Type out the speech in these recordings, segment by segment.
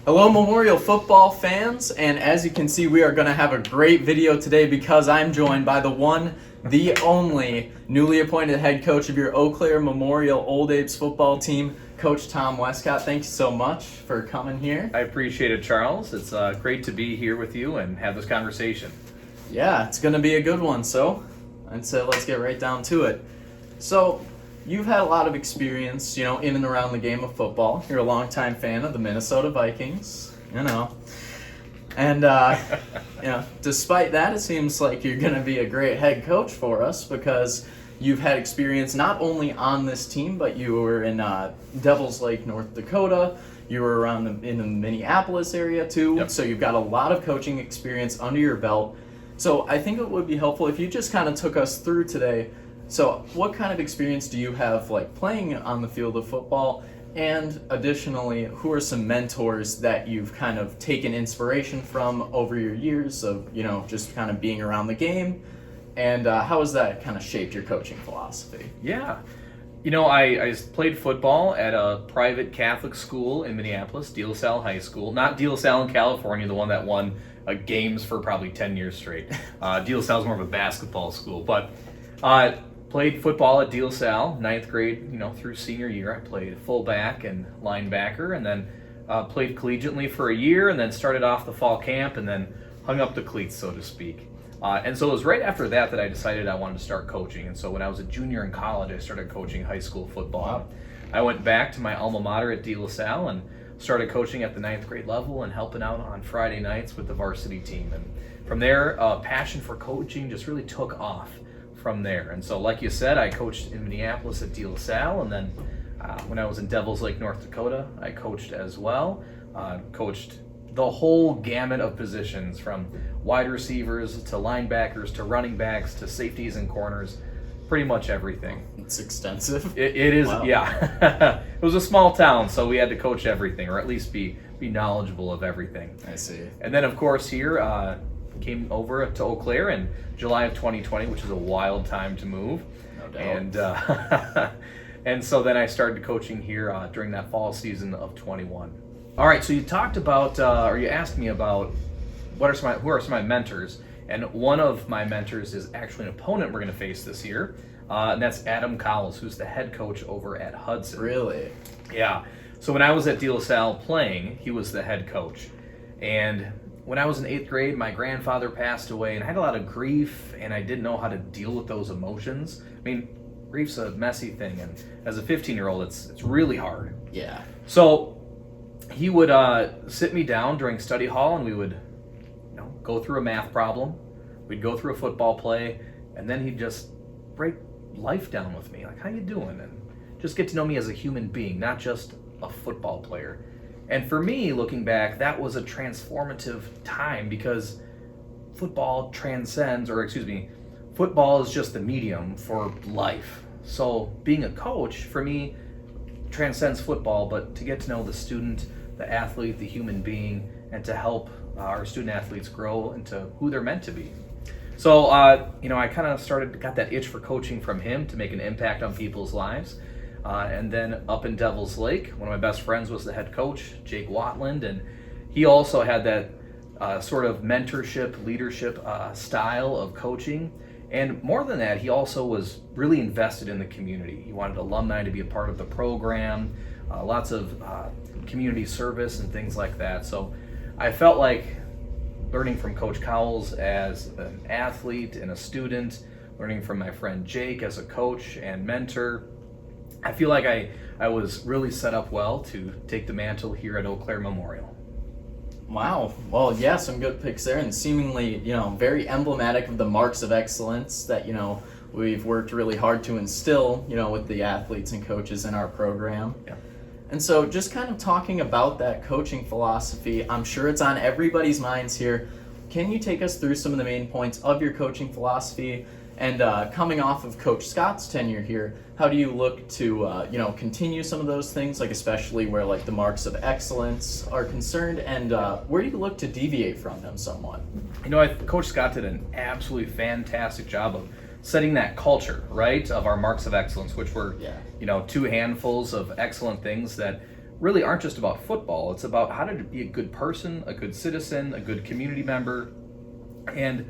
Hello Memorial football fans, and as you can see we are going to have a great video today because I'm joined by the one, the only, newly appointed head coach of your Eau Claire Memorial Old Apes football team, Coach Tom Westcott. Thank you so much for coming here. I appreciate it, Charles. It's great to be here with you and have this conversation. Yeah, it's going to be a good one, so I'd say let's get right down to it. So, you've had a lot of experience, in and around the game of football. You're a longtime fan of the Minnesota Vikings, And, despite that, it seems like you're going to be a great head coach for us because you've had experience not only on this team, but you were in Devil's Lake, North Dakota. You were around in the Minneapolis area, too. Yep. So you've got a lot of coaching experience under your belt. So I think it would be helpful if you just kind of took us through today. So what kind of experience do you have playing on the field of football? And additionally, who are some mentors that you've kind of taken inspiration from over your years of, just kind of being around the game? And how has that kind of shaped your coaching philosophy? Yeah. I played football at a private Catholic school in Minneapolis, De La Salle High School. Not De La Salle in California, the one that won games for probably 10 years straight. De La Salle is more of a basketball school. But played football at De La Salle, 9th grade, through senior year. I played fullback and linebacker, and then played collegiately for a year, and then started off the fall camp, and then hung up the cleats, so to speak. And so it was right after that I decided I wanted to start coaching. And so when I was a junior in college, I started coaching high school football. Wow. I went back to my alma mater at De La Salle and started coaching at the 9th grade level and helping out on Friday nights with the varsity team. And from there, passion for coaching just really took off from there. And so like you said, I coached in Minneapolis at De La Salle, and then when I was in Devil's Lake, North Dakota, I coached as well. Coached the whole gamut of positions, from wide receivers to linebackers to running backs to safeties and corners, pretty much everything. It's extensive. It is. Wow. Yeah. It was a small town, so we had to coach everything, or at least be knowledgeable of everything. I see. And then of course here, came over to Eau Claire in July of 2020, which is a wild time to move. No doubt. And and so then I started coaching here during that fall season of 21. All right, so you talked about, or you asked me about who are some of my mentors, and one of my mentors is actually an opponent we're going to face this year, and that's Adam Cowles, who's the head coach over at Hudson. Really? Yeah. So when I was at De La Salle playing, he was the head coach, and when I was in 8th grade, my grandfather passed away, and I had a lot of grief, and I didn't know how to deal with those emotions. I mean, grief's a messy thing, and as a 15-year-old, it's really hard. Yeah. So he would sit me down during study hall, and we would go through a math problem. We'd go through a football play, and then he'd just break life down with me, like, how you doing? And just get to know me as a human being, not just a football player. And for me, looking back, that was a transformative time because football is just the medium for life. So being a coach, for me, transcends football, but to get to know the student, the athlete, the human being, and to help our student athletes grow into who they're meant to be. So, I kind of got that itch for coaching from him to make an impact on people's lives. And then up in Devil's Lake, one of my best friends was the head coach, Jake Watland, and he also had that sort of mentorship, leadership style of coaching. And more than that, he also was really invested in the community. He wanted alumni to be a part of the program, lots of community service and things like that. So I felt like learning from Coach Cowles as an athlete and a student, learning from my friend Jake as a coach and mentor, I feel like I was really set up well to take the mantle here at Eau Claire Memorial. Wow. Well, yeah, some good picks there, and seemingly, very emblematic of the marks of excellence that, we've worked really hard to instill, with the athletes and coaches in our program. Yeah. And so just kind of talking about that coaching philosophy, I'm sure it's on everybody's minds here. Can you take us through some of the main points of your coaching philosophy? And coming off of Coach Scott's tenure here, how do you look to, continue some of those things, especially where the marks of excellence are concerned, and where do you look to deviate from them somewhat? Coach Scott did an absolutely fantastic job of setting that culture, right, of our marks of excellence, which were, two handfuls of excellent things that really aren't just about football. It's about how to be a good person, a good citizen, a good community member, and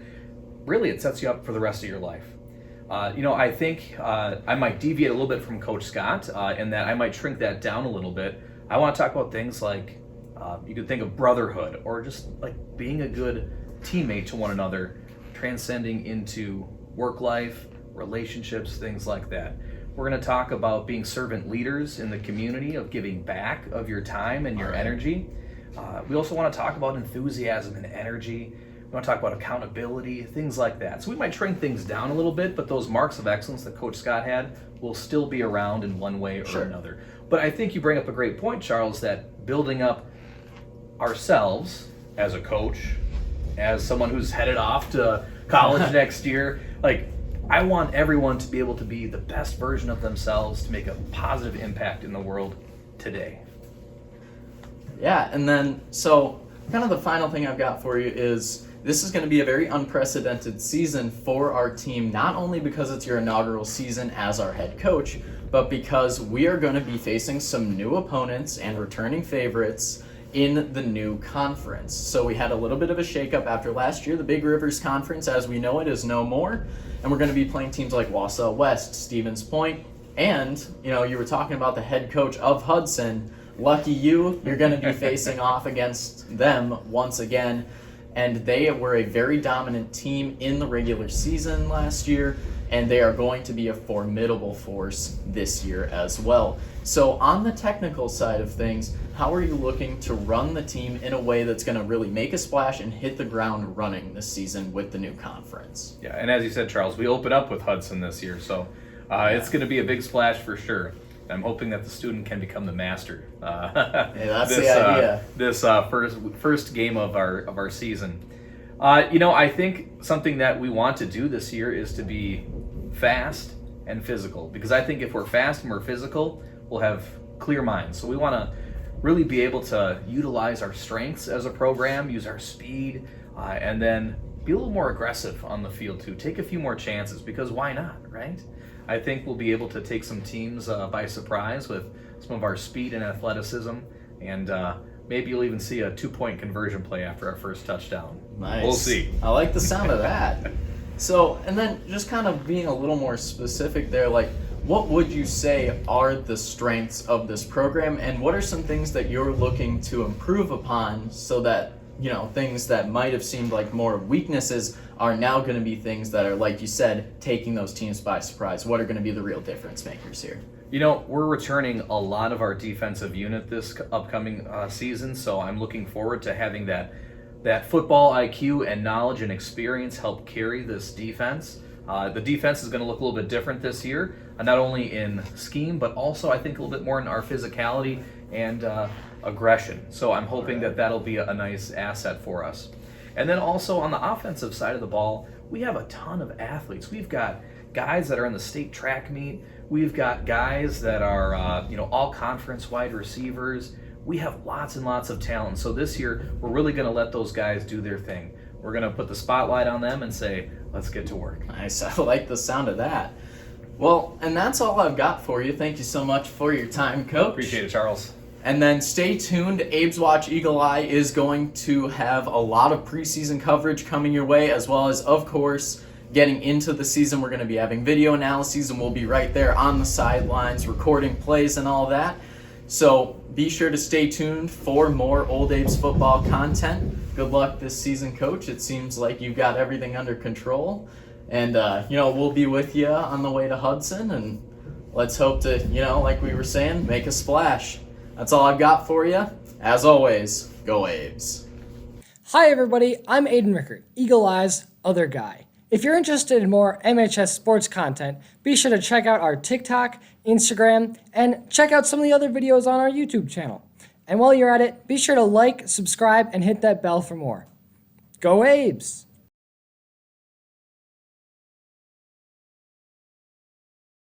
really it sets you up for the rest of your life. I think I might deviate a little bit from Coach Scott in that I might shrink that down a little bit. I want to talk about things like you could think of brotherhood, or just like being a good teammate to one another, transcending into work life, relationships, things like that. We're going to talk about being servant leaders in the community, of giving back of your time and your energy. We also want to talk about enthusiasm and energy. We want to talk about accountability, things like that. So we might shrink things down a little bit, but those marks of excellence that Coach Scott had will still be around in one way or another. But I think you bring up a great point, Charles, that building up ourselves as a coach, as someone who's headed off to college next year, like, I want everyone to be able to be the best version of themselves to make a positive impact in the world today. Yeah, and then, so kind of the final thing I've got for you is this is going to be a very unprecedented season for our team, not only because it's your inaugural season as our head coach, but because we are going to be facing some new opponents and returning favorites in the new conference. So we had a little bit of a shakeup after last year. The Big Rivers Conference, as we know it, is no more. And we're going to be playing teams like Wausau West, Stevens Point, and, you were talking about the head coach of Hudson. Lucky you're going to be facing off against them once again. And they were a very dominant team in the regular season last year, and they are going to be a formidable force this year as well. So on the technical side of things, how are you looking to run the team in a way that's going to really make a splash and hit the ground running this season with the new conference? Yeah, and as you said, Charles, we open up with Hudson this year, so it's going to be a big splash for sure. I'm hoping that the student can become the master. Hey, that's the idea. This first game of our season. I think something that we want to do this year is to be fast and physical, because I think if we're fast and we're physical, we'll have clear minds. So we want to really be able to utilize our strengths as a program, use our speed, and then be a little more aggressive on the field too. Take a few more chances, because why not, right? I think we'll be able to take some teams by surprise with some of our speed and athleticism, and maybe you'll even see a 2-point conversion play after our first touchdown. Nice. We'll see. I like the sound of that. So, and then just kind of being a little more specific there, like, what would you say are the strengths of this program, and what are some things that you're looking to improve upon so that, things that might have seemed like more weaknesses are now going to be things that are, like you said, taking those teams by surprise? What are going to be the real difference makers here? We're returning a lot of our defensive unit this upcoming season, so I'm looking forward to having that football IQ and knowledge and experience help carry this defense. The defense is going to look a little bit different this year, not only in scheme, but also I think a little bit more in our physicality and aggression. So I'm hoping that that'll be a nice asset for us. And then also on the offensive side of the ball, we have a ton of athletes. We've got guys that are in the state track meet. We've got guys that are, all conference wide receivers. We have lots and lots of talent. So this year, we're really going to let those guys do their thing. We're going to put the spotlight on them and say, let's get to work. Nice. I like the sound of that. Well, and that's all I've got for you. Thank you so much for your time, Coach. Appreciate it, Charles. And then stay tuned. Abe's Watch Eagle Eye is going to have a lot of preseason coverage coming your way, as well as, of course, getting into the season. We're going to be having video analyses, and we'll be right there on the sidelines recording plays and all that. So be sure to stay tuned for more Old Abe's football content. Good luck this season, Coach. It seems like you've got everything under control. And, we'll be with you on the way to Hudson, and let's hope to, like we were saying, make a splash. That's all I've got for you. As always, go Abes. Hi everybody, I'm Aidan Rickert, Eagle Eye's other guy. If you're interested in more MHS sports content, be sure to check out our TikTok, Instagram, and check out some of the other videos on our YouTube channel. And while you're at it, be sure to like, subscribe, and hit that bell for more. Go Abes!